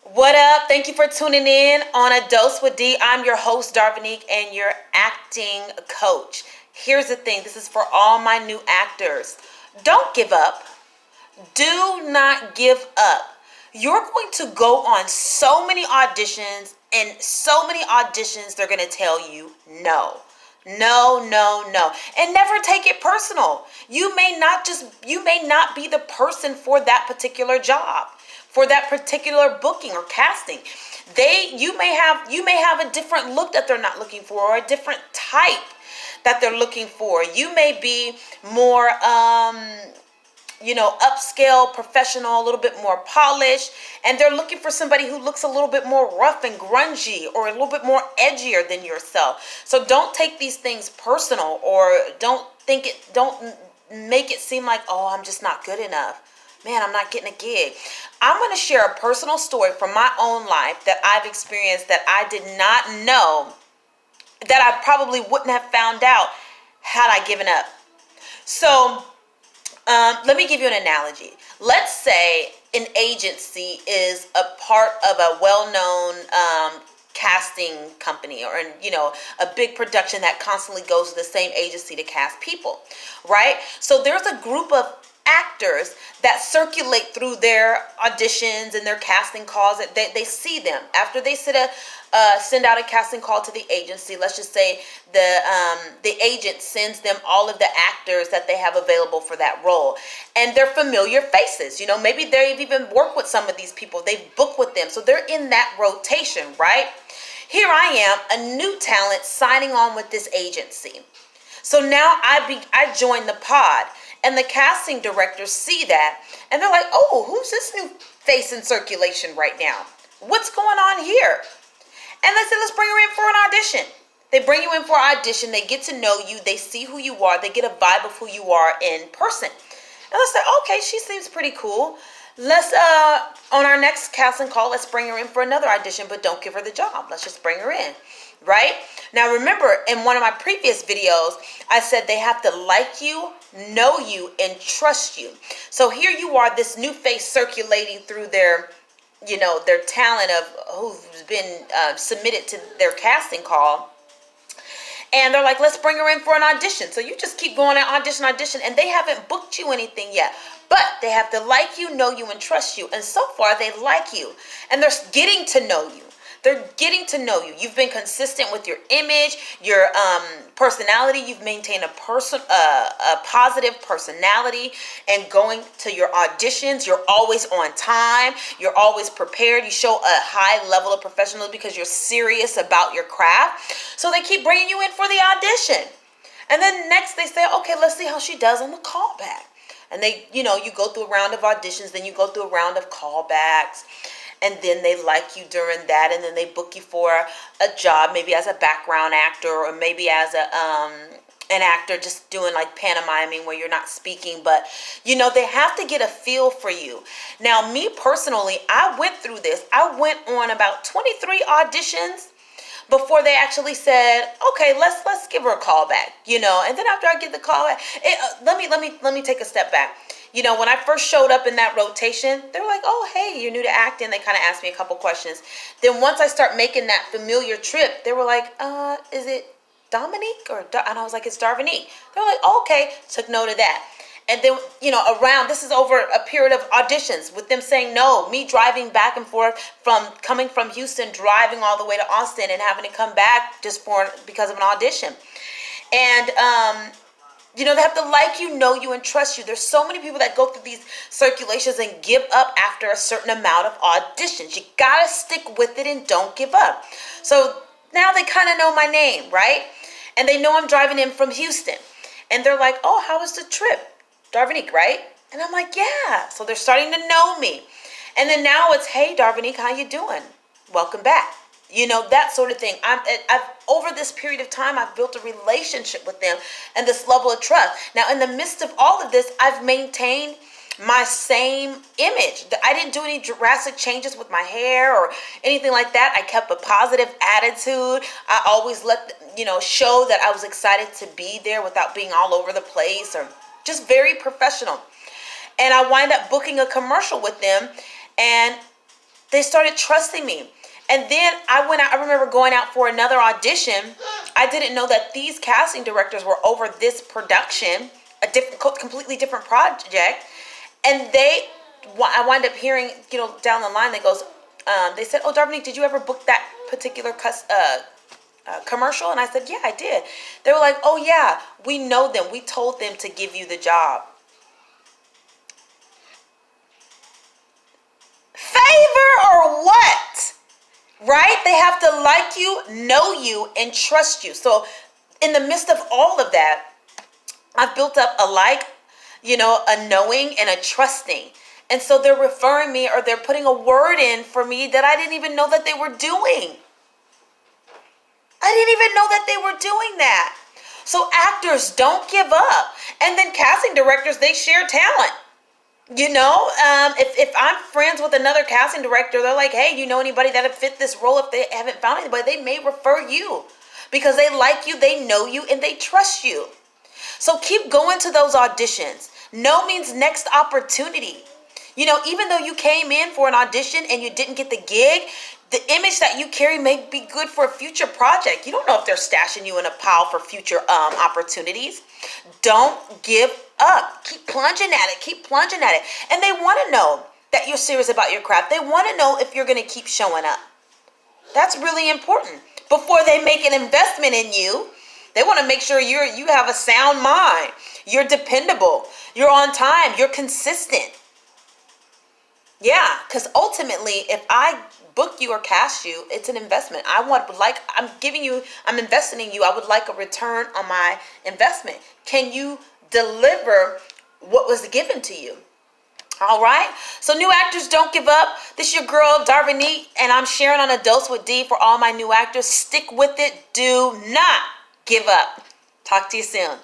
What up? Thank you for tuning in on A Dose with D. I'm your host, Darvinique, and your acting coach. Here's the thing. This is for all my new actors. Don't give up. Do not give up. You're going to go on so many auditions, and so many auditions, they're going to tell you no. No, no, no. And never take it personal. You may not be the person for that particular job, for that particular booking or casting. You may have a different look that they're not looking for, or a different type that they're looking for. You may be more upscale, professional, a little bit more polished, and they're looking for somebody who looks a little bit more rough and grungy or a little bit more edgier than yourself. So don't take these things personal, or don't make it seem like, oh, I'm just not good enough. Man, I'm not getting a gig. I'm going to share a personal story from my own life that I've experienced that I did not know, that I probably wouldn't have found out had I given up. So, let me give you an analogy. Let's say an agency is a part of a well-known casting company, or a big production that constantly goes to the same agency to cast people, right? So there's a group of actors that circulate through their auditions and their casting calls. That they see them after they send out a casting call to the agency. Let's just say the agent sends them all of the actors that they have available for that role, and they're familiar faces. Maybe they've even worked with some of these people. They've booked with them, so they're in that rotation, right? Here I am, a new talent signing on with this agency. So now I join the pod, and the casting directors see that, and they're like, "Oh, who's this new face in circulation right now? What's going on here?" And they said, "Let's bring her in for an audition." They bring you in for an audition. They get to know you. They see who you are. They get a vibe of who you are in person. And let's say, okay, she seems pretty cool. Let's, on our next casting call, let's bring her in for another audition, but don't give her the job. Let's just bring her in, right? Now, remember, in one of my previous videos, I said they have to like you, know you, and trust you. So here you are, this new face circulating through their talent of who's been submitted to their casting call. And they're like, let's bring her in for an audition. So you just keep going and audition, and they haven't booked you anything yet. But they have to like you, know you, and trust you. And so far, they like you. And they're getting to know you. They're getting to know you. You've been consistent with your image, your personality. You've maintained a positive personality, and going to your auditions, you're always on time. You're always prepared. You show a high level of professionalism because you're serious about your craft. So they keep bringing you in for the audition. And then next they say, okay, let's see how she does on the callback. And you go through a round of auditions, then you go through a round of callbacks. And then they like you during that, and then they book you for a job, maybe as a background actor, or maybe as an actor just doing like pantomiming where you're not speaking, but they have to get a feel for you. Now, me personally, I went through this. I went on about 23 auditions before they actually said, okay, let's give her a call back, And then after I get the call back, let me take a step back. When I first showed up in that rotation, they were like, oh, hey, you're new to acting. They kind of asked me a couple questions. Then once I start making that familiar trip, they were like, is it Dominique? And I was like, it's Darvinique. They were like, oh, okay, took note of that. And then, this is over a period of auditions with them saying no, me driving back and forth coming from Houston, driving all the way to Austin and having to come back just because of an audition. And, they have to like you, know you, and trust you. There's so many people that go through these circulations and give up after a certain amount of auditions. You gotta stick with it and don't give up. So now they kind of know my name, right? And they know I'm driving in from Houston. And they're like, oh, how was the trip? Darvinique, right? And I'm like, yeah. So they're starting to know me. And then now it's, hey, Darvinique, how you doing? Welcome back. That sort of thing. I've over this period of time, I've built a relationship with them and this level of trust. Now, in the midst of all of this, I've maintained my same image. I didn't do any drastic changes with my hair or anything like that. I kept a positive attitude. I always show that I was excited to be there without being all over the place, or just very professional. And I wind up booking a commercial with them, and They started trusting me. And then I went out. I remember going out for another audition. I didn't know that these casting directors were over this production, completely different project. And I wind up hearing, down the line, they said, "Oh, Darvini, did you ever book that particular commercial?" And I said, "Yeah, I did." They were like, "Oh yeah, we know them. We told them to give you the job." Favor or what? Right? They have to like you, know you, and trust you. So in the midst of all of that, I've built up a knowing and a trusting. And so they're referring me, or they're putting a word in for me that I didn't even know that they were doing. I didn't even know that they were doing that. So actors, don't give up. And then casting directors, they share talent. If I'm friends with another casting director, they're like, "Hey, you know anybody that would fit this role?" If they haven't found anybody, they may refer you because they like you, they know you, and they trust you. So keep going to those auditions. No means next opportunity. Even though you came in for an audition and you didn't get the gig, the image that you carry may be good for a future project. You don't know if they're stashing you in a pile for future opportunities. Don't give up. Keep plunging at it. Keep plunging at it. And they want to know that you're serious about your craft. They want to know if you're going to keep showing up. That's really important. Before they make an investment in you, they want to make sure you have a sound mind. You're dependable. You're on time. You're consistent. Yeah, because ultimately, if I book you or cast you, it's an investment. I'm investing in you. I would like a return on my investment. Can you deliver what was given to you? All right. So new actors, don't give up. This is your girl, Darvini, and I'm sharing on A Dose with D for all my new actors. Stick with it. Do not give up. Talk to you soon.